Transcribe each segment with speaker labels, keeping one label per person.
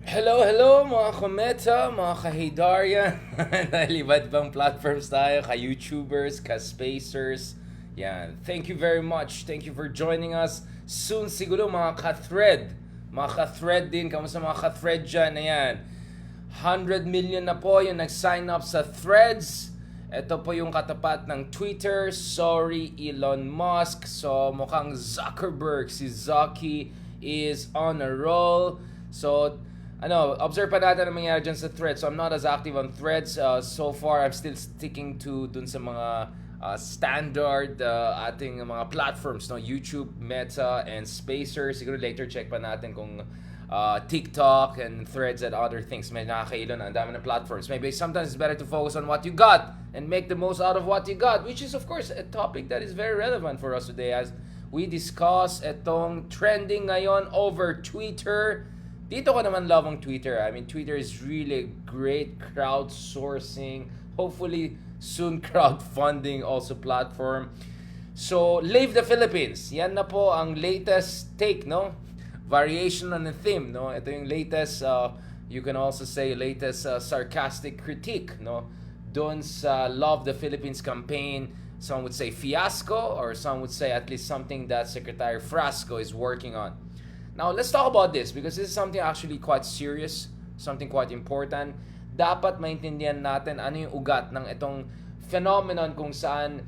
Speaker 1: Hello mga kometa, mga kahaydarya. Dahil iba't ibang platforms tayo, ka-YouTubers, ka-spacers. Yan. Thank you very much. Thank you for joining us. Soon siguro mga ka-thread. Mga ka-thread din. Kamusta mga ka-thread dyan? Ayan. 100 million na po yung nag-sign up sa threads. Ito po yung katapat ng Twitter. Sorry, Elon Musk. So, mukhang Zuckerberg. Si Zucky is on a roll. So, observe pa natin ang mangyayari dyan sa threads. So, I'm not as active on threads. So far, I'm still sticking to dun sa mga standard ating mga platforms, no? YouTube, Meta, and Spacer. Siguro later check pa natin kung TikTok and threads and other things. May nakakailo na. Ang dami ng platforms. Maybe sometimes it's better to focus on what you got and make the most out of what you got, which is, of course, a topic that is very relevant for us today as we discuss itong trending ngayon over Twitter. Dito ko naman love ang Twitter. I mean, Twitter is really a great crowdsourcing, hopefully soon crowdfunding also platform. So, Leave the Philippines. Yan na po ang latest take, no? Variation on the theme, no? Ito yung latest, you can also say latest sarcastic critique, no? Doon sa Love the Philippines campaign. Some would say fiasco, or some would say at least something that Secretary Frasco is working on. Now, let's talk about this because this is something actually quite serious, something quite important. Dapat maintindihan natin ano yung ugat ng itong phenomenon kung saan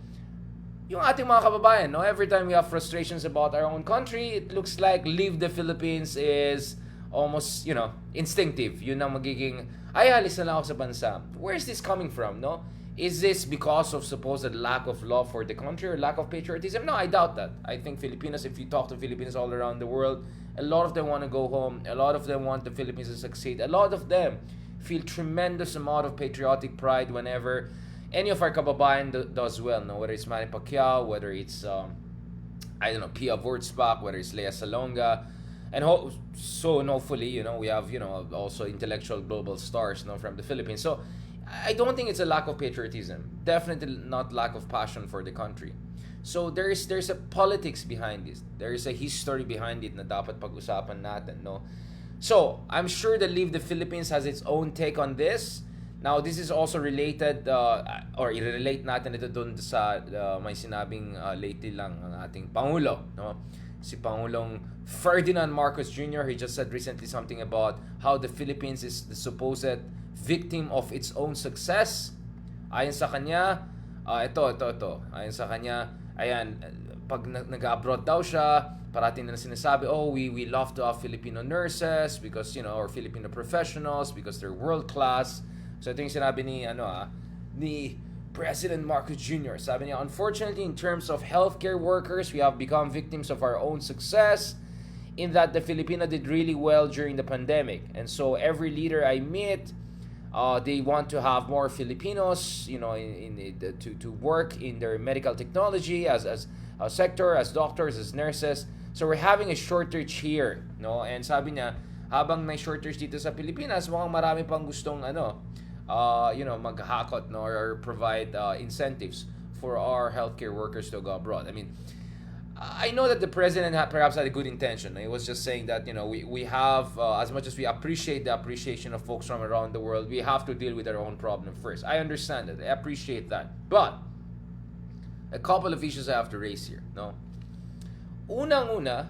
Speaker 1: yung ating mga kababayan, no? Every time we have frustrations about our own country, it looks like Leave the Philippines is almost, instinctive. Yun ang magiging, ay, alis na lang ako sa bansa. Where is this coming from, no? Is this because of supposed lack of love for the country or lack of patriotism? No, I doubt that. I think Filipinos, if you talk to Filipinos all around the world, a lot of them want to go home. A lot of them want the Philippines to succeed. A lot of them feel tremendous amount of patriotic pride whenever any of our kababayan does well. No? Whether it's Manny Pacquiao, whether it's, Pia Wurtzbach, whether it's Lea Salonga. And hopefully, we have, also intellectual global stars, from the Philippines. So, I don't think it's a lack of patriotism. Definitely not lack of passion for the country. So there's a politics behind this. There is a history behind it na dapat pag-usapan natin, no? So, I'm sure that Leave the Philippines has its own take on this. Now, this is also related or i-relate natin ito dun sa may sinabing lately lang ang ating Pangulo, no? Si Pangulong Ferdinand Marcos Jr., he just said recently something about how the Philippines is the supposed victim of its own success. Ayon sa kanya, ito. Ayon sa kanya, pag nag-abroad daw siya, parating na sinasabi, we love to have Filipino nurses because, or Filipino professionals because they're world class. So ito yung sinabi ni President Marcos Jr. Sabi niya, unfortunately, in terms of healthcare workers, we have become victims of our own success in that the Filipino did really well during the pandemic. And so every leader I meet, they want to have more Filipinos, to work in their medical technology as a sector, as doctors, as nurses. So we're having a shortage here, no? And sabi niya, habang may shortage dito sa Pilipinas, mukhang marami pang gustong maghakot, no, or provide incentives for our healthcare workers to go abroad. I mean, I know that the president perhaps had a good intention. He was just saying that, we have, as much as we appreciate the appreciation of folks from around the world, we have to deal with our own problem first. I understand that. I appreciate that. But, a couple of issues I have to raise here, no? Unang-una,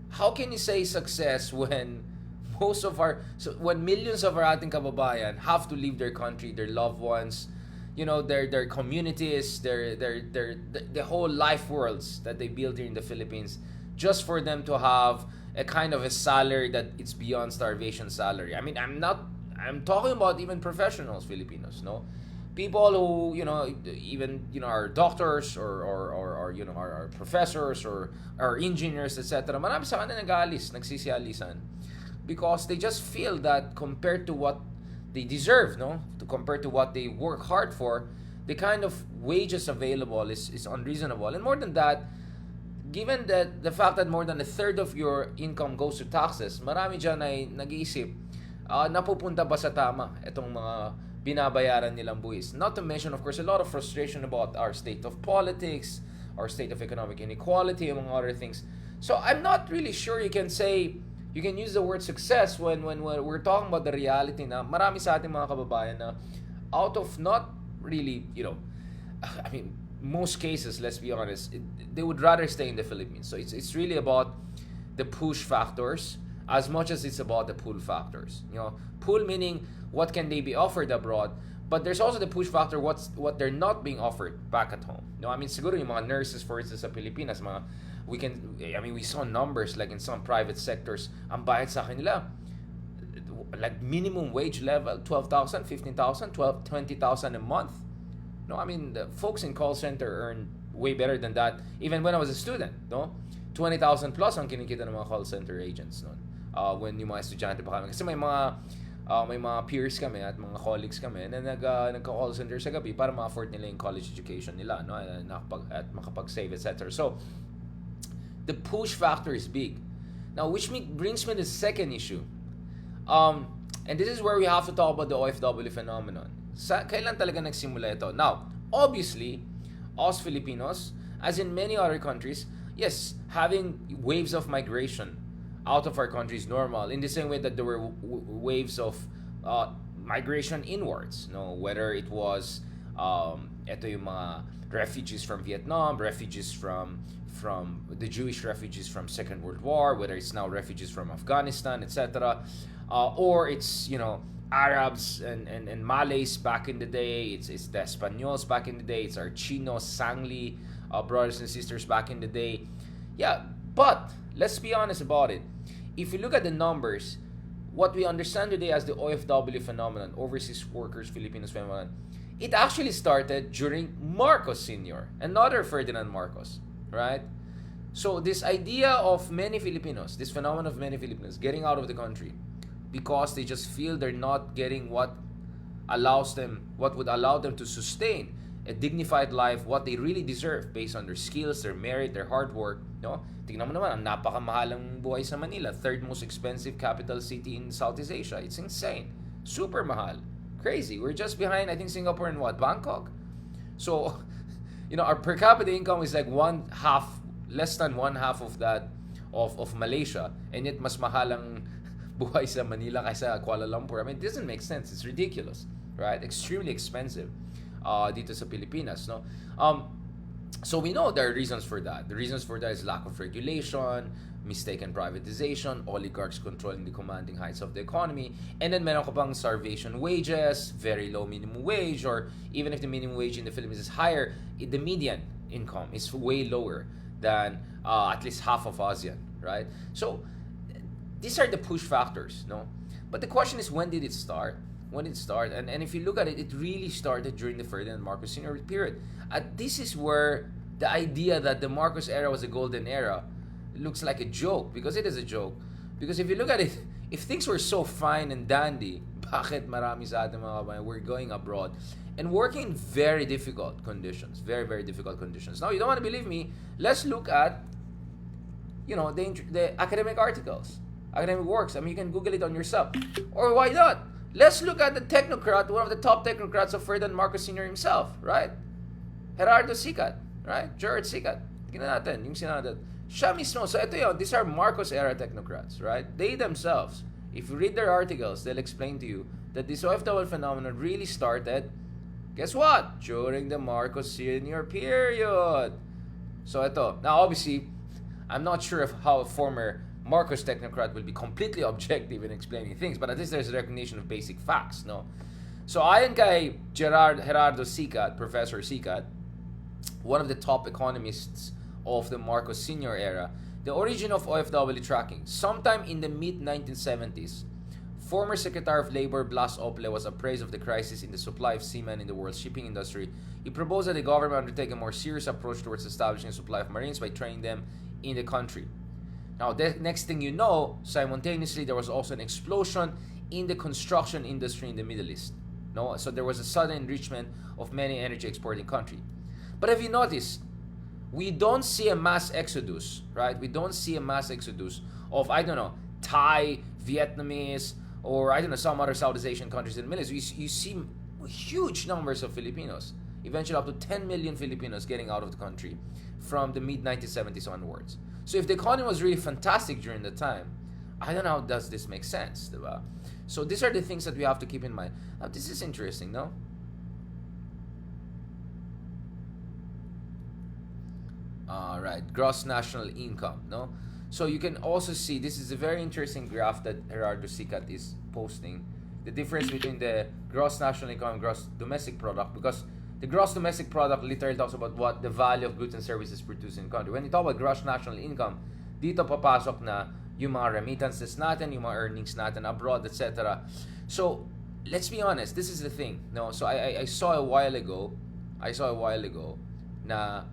Speaker 1: how can you say success when when millions of our ating kababayan have to leave their country, their loved ones, their communities, the whole life worlds that they build here in the Philippines, just for them to have a kind of a salary that it's beyond starvation salary. I mean, I'm talking about even professionals, Filipinos, no? People who, even, are doctors or are professors or are engineers, etc. Marami sa kanila nag-aalis, nagsisialisan. Because they just feel that compared to what they deserve, compared to what they work hard for, the kind of wages available is unreasonable. And more than that, given that the fact that more than a third of your income goes to taxes, marami dyan ay nag-iisip, napupunta ba sa tama itong mga binabayaran nilang buwis? Not to mention, of course, a lot of frustration about our state of politics, our state of economic inequality, among other things. So I'm not really sure you can use the word success when we're talking about the reality na marami sa ating mga kababayan na out of not really, I mean, most cases, let's be honest, they would rather stay in the Philippines. So it's really about the push factors as much as it's about the pull factors. Pull meaning what can they be offered abroad, but there's also the push factor what they're not being offered back at home. I mean, siguro yung mga nurses, for instance, sa Pilipinas, we saw numbers like in some private sectors, ang bayad sa kanila like minimum wage level 12,000, 15,000, 12, 20,000 a month. No, I mean, the folks in call center earn way better than that even when I was a student, no? 20,000 plus ang kinikita ng mga call center agents noon. When yung mga estudyante pa kami. Kasi may mga peers kami at mga colleagues kami na nagka-call center sa gabi para ma-afford nila yung college education nila, no? At makapag-save, etc. So, the push factor is big. Now, which brings me to the second issue. And this is where we have to talk about the OFW phenomenon. Kailan talaga nagsimula ito? Now, obviously, us Filipinos, as in many other countries, yes, having waves of migration out of our country is normal. In the same way that there were waves of migration inwards, no? Whether it was ito yung mga refugees from Vietnam, refugees from the Jewish refugees from Second World War, whether it's now refugees from Afghanistan, etc., or it's Arabs and Malays back in the day, it's the Españols back in the day, it's our Chinos, Sangli brothers and sisters back in the day. Yeah, but let's be honest about it. If you look at the numbers, what we understand today as the OFW phenomenon, overseas workers, Filipinos phenomenon, it actually started during Marcos Sr., another Ferdinand Marcos, right? So this idea of many Filipinos, this phenomenon of many Filipinos getting out of the country because they just feel they're not getting what would allow them to sustain a dignified life, what they really deserve based on their skills, their merit, their hard work. No? Tingnan mo naman, ang napakamahalang buhay sa Manila, third most expensive capital city in Southeast Asia. It's insane. Super mahal. Crazy. We're just behind, I think, Singapore and Bangkok. So, our per capita income is like less than one half of that of Malaysia, and yet mas mahalang buhay sa Manila kaysa Kuala Lumpur. I mean, it doesn't make sense. It's ridiculous, right? Extremely expensive dito sa Pilipinas, no? So we know there are reasons for that. The reasons for that is lack of regulation, mistaken privatization, oligarchs controlling the commanding heights of the economy, and then meron ka pang starvation wages, very low minimum wage, or even if the minimum wage in the Philippines is higher, the median income is way lower than at least half of ASEAN, right? So these are the push factors, no? But the question is, when did it start? When did it start? And if you look at it, it really started during the Ferdinand Marcos Sr. period. This is where the idea that the Marcos era was a golden era looks like a joke, because it is a joke. Because if you look at it, if things were so fine and dandy, bakit marami sa ating mga kabayan we're going abroad and working in very difficult conditions, very, very difficult conditions. Now, you don't want to believe me, let's look at, the academic articles, academic works. I mean, you can Google it on yourself. Or why not? Let's look at the technocrat, one of the top technocrats of Ferdinand Marcos Sr. himself, right? Gerardo Sicat, right? Gerard Sicat. Tingnan natin, yung sinabi siya mismo. So ito yun, these are Marcos era technocrats, right? They themselves, if you read their articles, they'll explain to you that this OFW phenomenon really started, guess what? During the Marcos Sr. period. So ito, now obviously, I'm not sure of how a former Marcos technocrat will be completely objective in explaining things, but at least there's a recognition of basic facts, no? So ayon kay Gerardo Sicat, Professor Sicat, one of the top economists of the Marcos Sr. era, the origin of OFW tracking, sometime in the mid-1970s, former Secretary of Labor Blas Ople was appraised of the crisis in the supply of seamen in the world's shipping industry. He proposed that the government undertake a more serious approach towards establishing a supply of Marines by training them in the country. Now, the next thing you know, simultaneously, there was also an explosion in the construction industry in the Middle East. No, so there was a sudden enrichment of many energy exporting countries. But have you noticed, we don't see a mass exodus, right? We don't see a mass exodus of, Thai, Vietnamese, or some other Southeast Asian countries in the Middle East. You see huge numbers of Filipinos, eventually up to 10 million Filipinos getting out of the country from the mid-1970s onwards. So if the economy was really fantastic during the time, I don't know how does this make sense, diba? So these are the things that we have to keep in mind. Now, this is interesting, no? All right, gross national income, no? So you can also see, this is a very interesting graph that Gerardo Sicat is posting. The difference between the gross national income and gross domestic product, because the gross domestic product literally talks about what the value of goods and services produced in the country. When you talk about gross national income, dito papasok na yung mga remittances natin, yung mga earnings natin abroad, etc. So, let's be honest, this is the thing. No? So, I saw a while ago na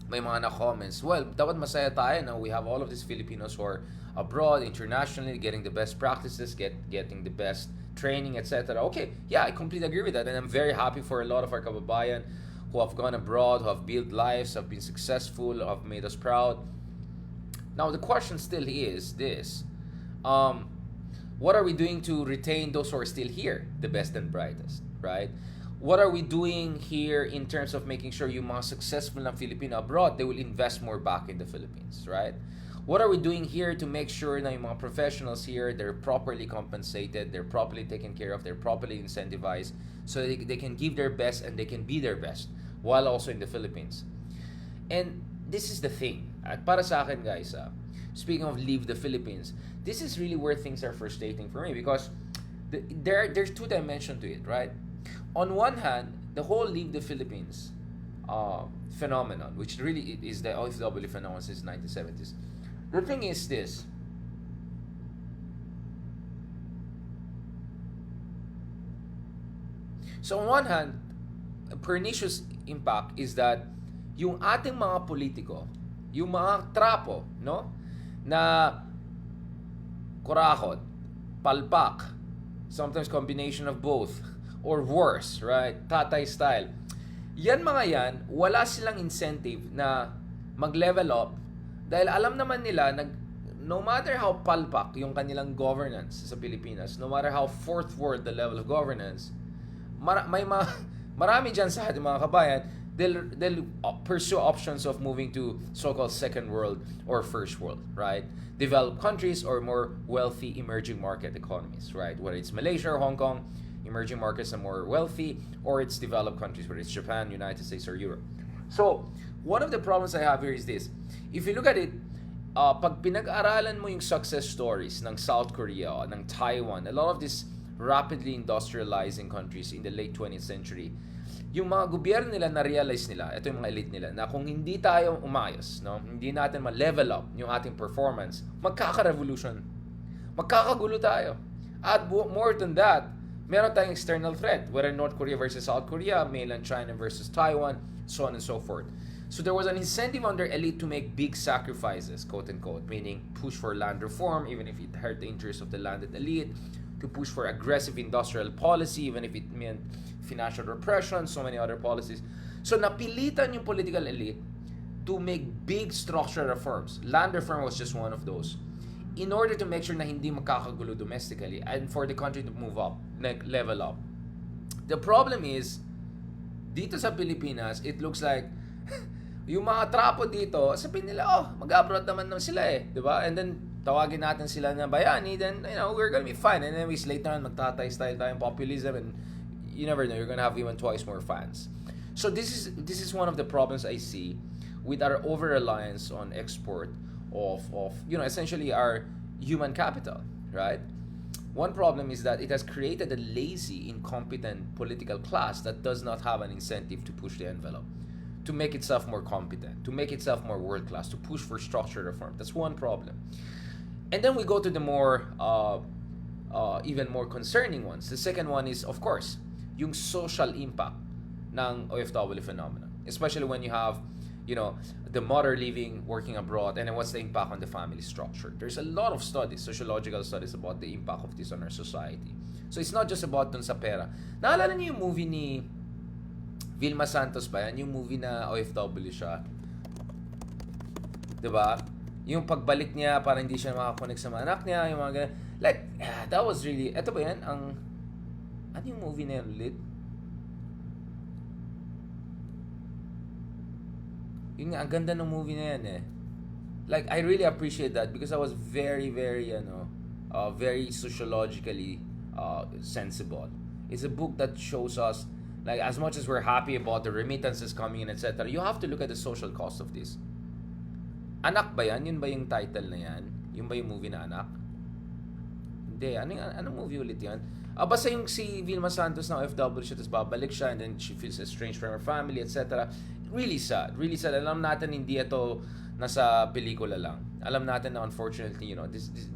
Speaker 1: may mga na-comments, well, dapat masaya tayo na we have all of these Filipinos who are abroad, internationally, getting the best practices, getting the best training, etc. Okay, yeah, I completely agree with that. And I'm very happy for a lot of our kababayan who have gone abroad, who have built lives, have been successful, who have made us proud. Now, the question still is this. What are we doing to retain those who are still here, the best and brightest, right? What are we doing here in terms of making sure yung mga successful na Filipino abroad, they will invest more back in the Philippines, right? What are we doing here to make sure na yung mga professionals here, they're properly compensated, they're properly taken care of, they're properly incentivized, so they can give their best and they can be their best while also in the Philippines. And this is the thing. At para sa akin, guys, speaking of leave the Philippines, this is really where things are frustrating for me because there's two dimensions to it, right? On one hand, the whole leave the Philippines phenomenon, which really is the OFW phenomenon since 1970s. The thing is this. So on one hand, a pernicious impact is that yung ating mga politiko, yung mga trapo, no? Na kurakot, palpak, sometimes combination of both, or worse, right? Tatay style. Yan mga yan, wala silang incentive na mag-level up dahil alam naman nila na no matter how palpak yung kanilang governance sa Pilipinas, no matter how fourth world the level of governance, marami dyan sa ating mga kabayan, they'll pursue options of moving to so-called second world or first world, right? Developed countries or more wealthy emerging market economies, right? Whether it's Malaysia or Hong Kong, emerging markets are more wealthy, or it's developed countries, whether it's Japan, United States, or Europe. So, one of the problems I have here is this. If you look at it, pag pinag-aralan mo yung success stories ng South Korea, ng Taiwan, a lot of these rapidly industrializing countries in the late 20th century, yung mga gobyerno nila na-realize nila, ito yung mga elite nila, na kung hindi tayo umayos, no, hindi natin ma-level up yung ating performance, magkaka-revolution. Magkakagulo tayo. At more than that, meron tayong external threat, whether North Korea versus South Korea, mainland China versus Taiwan, so on and so forth. So there was an incentive on their elite to make big sacrifices, quote unquote, meaning push for land reform, even if it hurt the interests of the landed elite, to push for aggressive industrial policy, even if it meant financial repression, so many other policies. So napilitan yung political elite to make big structural reforms. Land reform was just one of those, in order to make sure na hindi magkakagulo domestically and for the country to move up, level up. The problem is, dito sa Pilipinas, it looks like yung mga trapo dito, sabihin nila, oh, mag-abroad naman sila eh, di ba? And then, tawagin natin sila na bayani, then, we're gonna be fine. And then, later on, magtatay style tayong populism, and you never know, you're gonna have even twice more fans. So, this is one of the problems I see with our over-reliance on export of essentially our human capital, right? One problem is that it has created a lazy, incompetent political class that does not have an incentive to push the envelope, to make itself more competent, to make itself more world-class, to push for structural reform. That's one problem. And then we go to the more, even more concerning ones. The second one is, of course, yung social impact ng OFW phenomenon, especially when you have the mother living, working abroad, and then what's the impact on the family structure. There's a lot of studies, sociological studies, about the impact of this on our society. So it's not just about dun sa pera. Naalala niyo yung movie ni Vilma Santos ba yan? Yung movie na OFW siya. Diba? Yung pagbalik niya, parang hindi siya makakonect sa mga anak niya, yung mga ganyan. Like, that was really, eto ba yan? Ano yung movie na yan ulit? Yun nga, ang ganda ng movie na yan eh. like I really appreciate that because I was very, very, very sociologically sensible. It's a book that shows us, like, as much as we're happy about the remittances coming in, etc., you have to look at the social cost of this. Anak ba yan? Yun ba yung title na yan? Yun ba yung movie na Anak? Hindi. Anong movie ulit yan? Basta yung si Vilma Santos na OFW siya, tapos babalik siya, and then she feels estranged from her family, etc. Really sad. Really sad. Alam natin hindi ito nasa pelikula lang. Alam natin na unfortunately,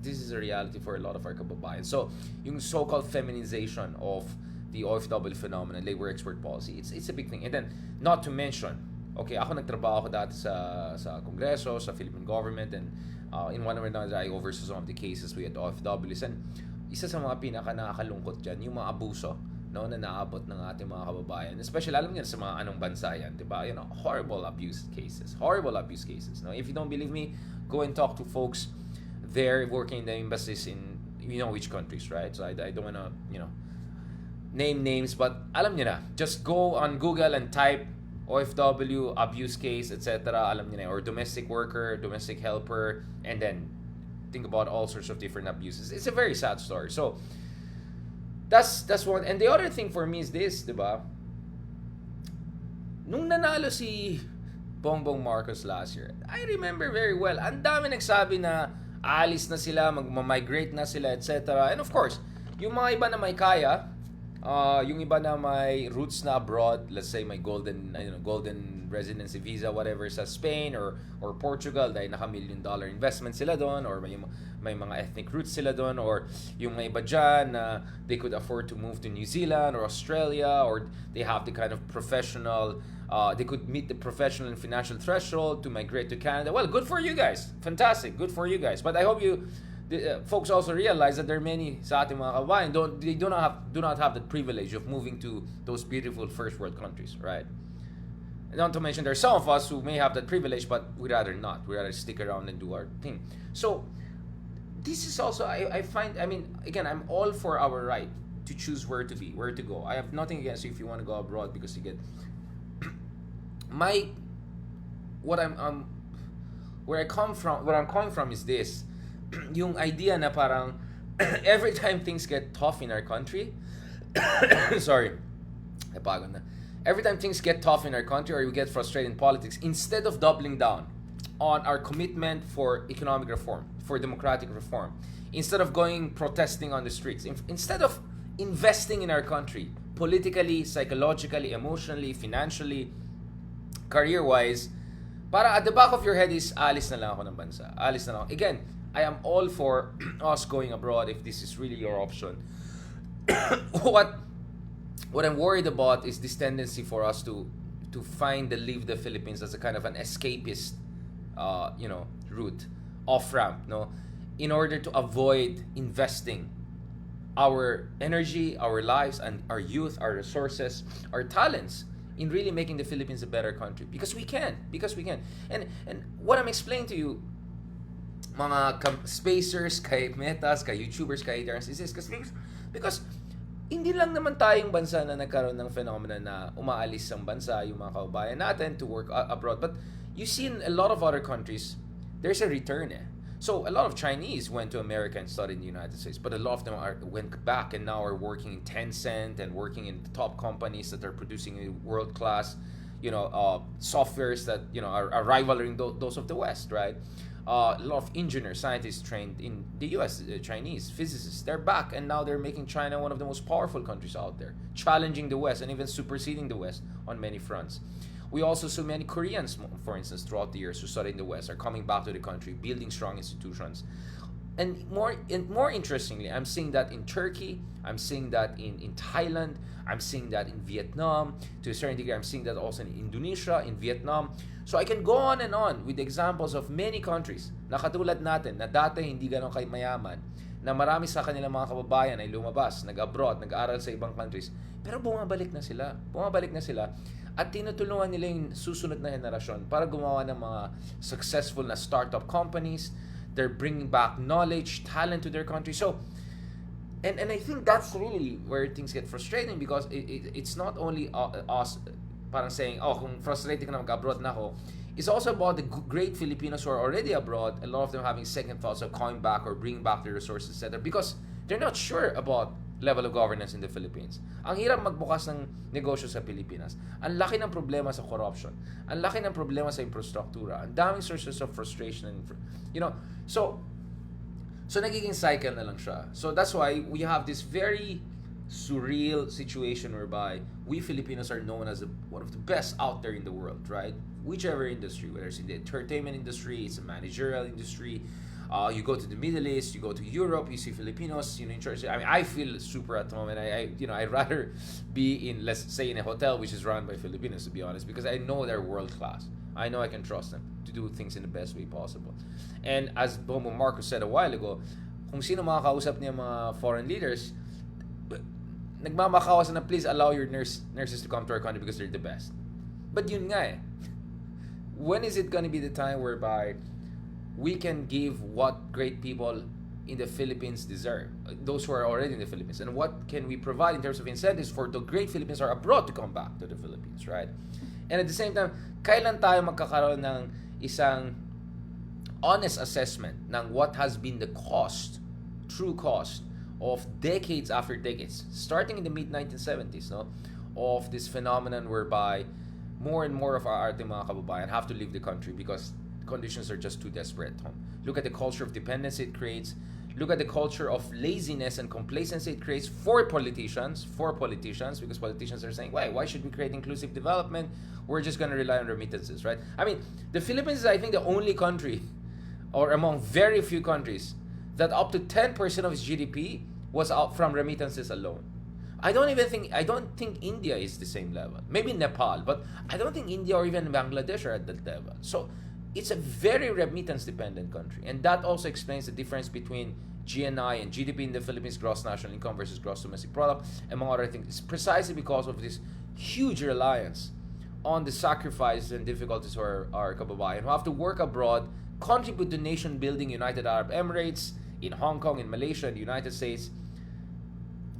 Speaker 1: this is a reality for a lot of our kababayan. So, yung so-called feminization of the OFW phenomenon, labor export policy, it's a big thing. And then, not to mention, okay, ako nagtrabaho dati sa Kongreso, sa Philippine government, and in one or another, I oversaw some of the cases we had OFWs. And isa sa mga pinaka-nakakalungkot dyan, yung mga abuso, no, na naabot ng ating mga kababayan. Especially, alam niyo sa mga anong bansa yan, di ba? Horrible abuse cases. Horrible abuse cases. No? If you don't believe me, go and talk to folks there working in the embassies in, which countries, right? So I don't want to, name names, but alam niyo na. Just go on Google and type OFW, abuse case, etc. Alam niyo na, or domestic worker, domestic helper, and then think about all sorts of different abuses. It's a very sad story. So, that's one. And the other thing for me is this, diba? Nung nanalo si Bongbong Marcos last year, I remember very well, ang dami nagsabi na aalis na sila, mag-migrate na sila, etc. And of course, yung mga iba na may kaya, yung iba na may roots na abroad, let's say may golden residency visa, whatever, sa Spain or Portugal, dahil naka-$1 million investment sila doon, or may mga ethnic roots sila doon, or yung mga iba dyan na they could afford to move to New Zealand or Australia, or they have the kind of professional, they could meet the professional and financial threshold to migrate to Canada. Well, good for you guys. Fantastic. Good for you guys. But I hope folks also realize that there are many sa ating mga kabayan do not have the privilege of moving to those beautiful first world countries, right? And not to mention there are some of us who may have that privilege, but we'd rather not. We'd rather stick around and do our thing. So this is also, I find, again, I'm all for our right to choose where to be, where to go. I have nothing against you if you want to go abroad because you get where I'm coming from is this. Yung idea na parang every time things get tough in our country, sorry, napagod na. Every time things get tough in our country or we get frustrated in politics, instead of doubling down on our commitment for economic reform, for democratic reform, instead of going protesting on the streets, instead of investing in our country, politically, psychologically, emotionally, financially, career-wise, para at the back of your head is, alis na lang ako ng bansa. Alis na lang ako. Again, I am all for us going abroad if this is really your option. What I'm worried about is this tendency for us to leave the Philippines as a kind of an escapist, route, off-ramp, no, in order to avoid investing our energy, our lives, and our youth, our resources, our talents in really making the Philippines a better country. Because we can. And what I'm explaining to you, mga spacers, kay Metas, kay YouTubers, kay haters, is this because hindi lang naman tayong bansa na nagkaroon ng phenomena na umaalis ang bansa, yung mga kababayan natin to work abroad. But you see in a lot of other countries, there's a return. So a lot of Chinese went to America and studied in the United States, but a lot of them went back and now are working in Tencent and working in the top companies that are producing world-class, softwares that are rivaling those of the West, right? A lot of engineers, scientists trained in the US, Chinese physicists, they're back and now they're making China one of the most powerful countries out there, challenging the West and even superseding the West on many fronts. We also saw many Koreans, for instance, throughout the years who studied in the West are coming back to the country, building strong institutions. And more interestingly, I'm seeing that in Turkey, I'm seeing that in Thailand, I'm seeing that in Vietnam, to a certain degree, I'm seeing that also in Indonesia, in Vietnam. So I can go on and on with examples of many countries na katulad natin, na dati hindi ganun kay mayaman, na marami sa kanilang mga kababayan ay lumabas, nag-abroad, nag-aral sa ibang countries, pero bumabalik na sila at tinutulungan nila yung susunod na henerasyon para gumawa ng mga successful na startup companies. They're bringing back knowledge, talent to their country. So, and I think that's really where things get frustrating because it's not only us parang saying, kung frustrated ka na mag-abroad na ako, It's also about the great Filipinos who are already abroad, a lot of them having second thoughts of coming back or bringing back their resources, etc. Because they're not sure about level of governance in the Philippines. Ang hirap magbukas ng negosyo sa Pilipinas. Ang laki ng problema sa corruption. Ang laki ng problema sa infrastruktura. Ang daming sources of frustration. And, so nagiging cycle na lang siya. So that's why we have this very surreal situation whereby we Filipinos are known as one of the best out there in the world, right? Whichever industry, whether it's in the entertainment industry, it's a managerial industry, you go to the Middle East, you go to Europe, you see Filipinos, in charge. I mean, I feel super at the moment. I'd rather be in, let's say, in a hotel which is run by Filipinos, to be honest, because I know they're world class. I know I can trust them to do things in the best way possible. And as Bomo Marcos said a while ago, kung sino makakausap niya mga foreign leaders, nagmamakawa na please allow your nurses to come to our country because they're the best. But yun nga eh. When is it going to be the time whereby we can give what great people in the Philippines deserve, those who are already in the Philippines, and what can we provide in terms of incentives for the great Philippines who are abroad to come back to the Philippines, right? And at the same time, kailan tayo magkakaroon ng isang honest assessment ng what has been the cost, true cost, of decades after decades, starting in the mid-1970s, no, of this phenomenon whereby more and more of our ating mga kababayan have to leave the country because conditions are just too desperate. Look at the culture of dependency it creates. Look at the culture of laziness and complacency it creates for politicians, because politicians are saying, why should we create inclusive development? We're just going to rely on remittances, right? I mean, the Philippines is, I think, the only country, or among very few countries, that up to 10% of its GDP was out from remittances alone. I don't think India is the same level. Maybe Nepal, but I don't think India or even Bangladesh are at that level. So it's a very remittance dependent country. And that also explains the difference between GNI and GDP in the Philippines, gross national income versus gross domestic product, among other things. It's precisely because of this huge reliance on the sacrifices and difficulties of our kababayan who have to work abroad, contribute to nation building, United Arab Emirates, in Hong Kong, in Malaysia, in the United States.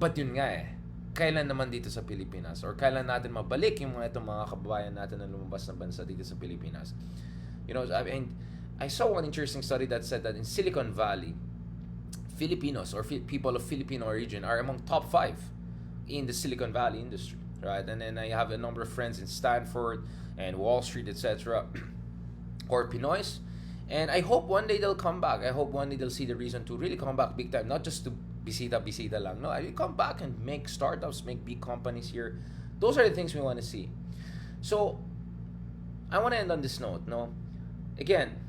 Speaker 1: But yun nga eh, kailan naman dito sa Pilipinas? Or kailan natin mabalik yung itong mga kababayan natin na lumabas na bansa dito sa Pilipinas? I mean, I saw one interesting study that said that in Silicon Valley, Filipinos or people of Filipino origin are among top 5 in the Silicon Valley industry, right? And then I have a number of friends in Stanford and Wall Street, etc., or Pinoys. And I hope one day they'll come back. I hope one day they'll see the reason to really come back big time, not just to bisita lang. No, I will come back and make startups, make big companies here. Those are the things we want to see. So, I want to end on this note, no? Again,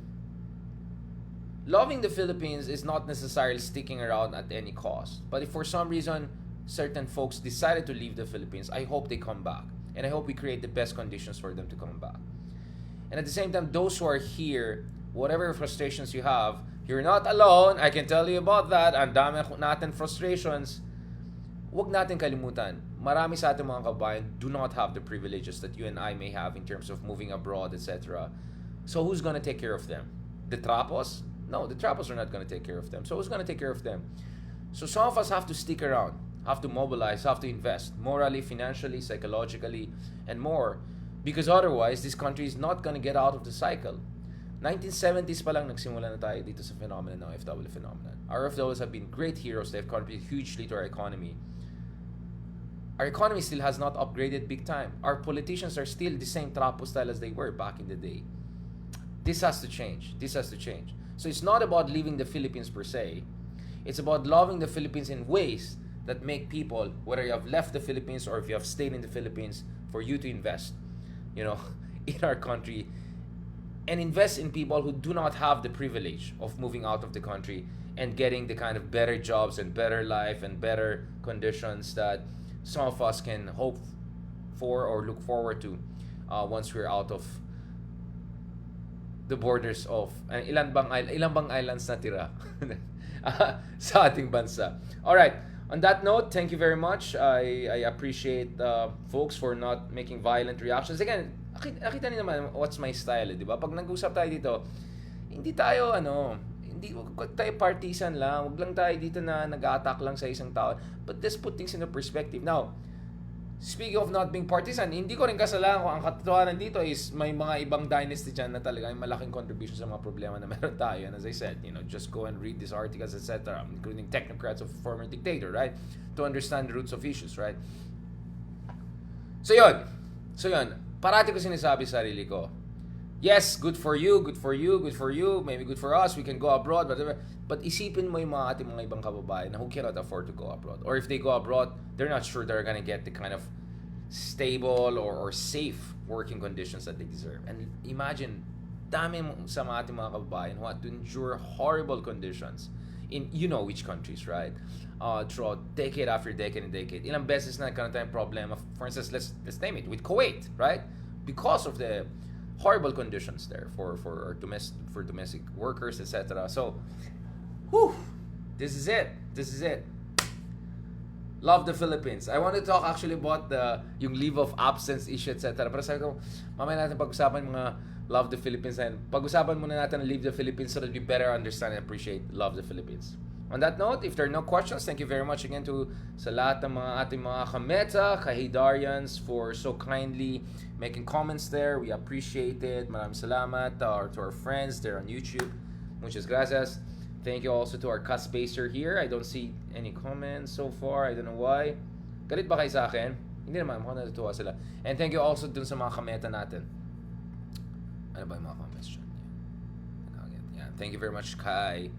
Speaker 1: loving the Philippines is not necessarily sticking around at any cost. But if for some reason certain folks decided to leave the Philippines, I hope they come back. And I hope we create the best conditions for them to come back. And at the same time, those who are here, whatever frustrations you have, you're not alone. I can tell you about that. Ang dami natin frustrations. Huwag natin kalimutan. Marami sa ating mga kabayan do not have the privileges that you and I may have in terms of moving abroad, etc. So who's going to take care of them? The trapos? No, the trapos are not going to take care of them. So who's going to take care of them? So some of us have to stick around, have to mobilize, have to invest morally, financially, psychologically, and more. Because otherwise, this country is not going to get out of the cycle. 1970s pa lang nagsimula na tayo dito sa phenomenon ng OFW phenomenon. Our OFWs have been great heroes. They've contributed hugely to our economy. Our economy still has not upgraded big time. Our politicians are still the same trapo style as they were back in the day. This has to change. This has to change. So it's not about leaving the Philippines per se. It's about loving the Philippines in ways that make people, whether you have left the Philippines or if you have stayed in the Philippines, for you to invest, in our country, and invest in people who do not have the privilege of moving out of the country and getting the kind of better jobs and better life and better conditions that some of us can hope for or look forward to once we're out of the borders of ilan bang islands na tira sa ating bansa. All right. On that note, thank you very much. I appreciate folks for not making violent reactions. Again, nakita niyo naman what's my style, di ba? Pag nag-usap tayo dito, hindi tayo wag tayo partisan lang. Wag lang tayo dito na nag-attack lang sa isang tao. But let's put things into perspective. Now, speaking of not being partisan, hindi ko rin kasalanan kung ang katotohanan dito is may mga ibang dynasty dyan na talaga ay malaking contribution sa mga problema na meron tayo. And as I said, just go and read these articles, etc., including technocrats of former dictator, right? To understand the roots of issues, right? So yun. Parati ko sinasabi sa sarili ko, yes, good for you, maybe good for us, we can go abroad, whatever. But isipin mo yung ating mga ibang kababayan na who cannot afford to go abroad. Or if they go abroad, they're not sure they're gonna get the kind of stable or safe working conditions that they deserve. And imagine, dami sa ating mga kababayan who had to endure horrible conditions in which countries, right? Throughout decade after decade and decade. Ilang beses na nagkaroon tayong problema. For instance, let's name it, with Kuwait, right? Because of the horrible conditions there for domestic workers, etc. So, this is it. Love the Philippines. I want to talk actually about yung leave of absence issue, etc. Pero sabi ko, mamaya natin pag-usapan mga Love the Philippines and pag-usapan muna natin Leave the Philippines so that we better understand and appreciate Love the Philippines. On that note, if there are no questions, thank you very much again sa lahat ng ating mga kameta, kahidarians, for so kindly making comments there. We appreciate it. Maraming salamat to our friends there on YouTube. Muchas gracias. Thank you also to our Caspacer here. I don't see any comments so far. I don't know why. Galit ba kayo sa akin? Hindi naman. Mukhang natutuwa sila. And thank you also dun sa mga kameta natin. Ano ba yung mga comments dyan? Yeah. Thank you very much, Kai.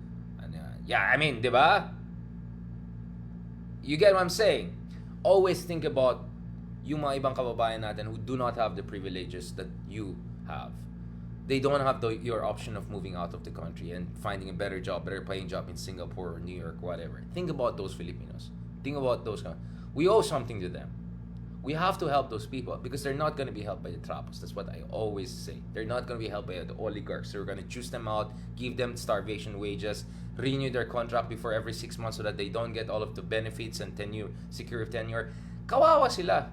Speaker 1: Yeah, I mean, di ba? You get what I'm saying? Always think about yung mga ibang kababayan natin who do not have the privileges that you have. They don't have your option of moving out of the country and finding a better paying job in Singapore or New York, whatever. Think about those Filipinos. Think about those guys. We owe something to them. We have to help those people because they're not going to be helped by the trapos. That's what I always say. They're not going to be helped by the oligarchs. They're going to choose them out, give them starvation wages, renew their contract before every 6 months so that they don't get all of the benefits and secure tenure. Kawawa sila.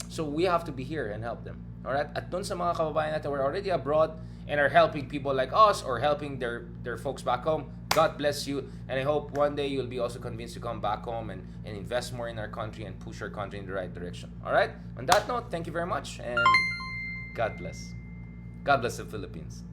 Speaker 1: So we have to be here and help them. Alright? At dun sa mga kababayan natin who are already abroad and are helping people like us or helping their folks back home, God bless you. And I hope one day you'll be also convinced to come back home and invest more in our country and push our country in the right direction. Alright? On that note, thank you very much and God bless. God bless the Philippines.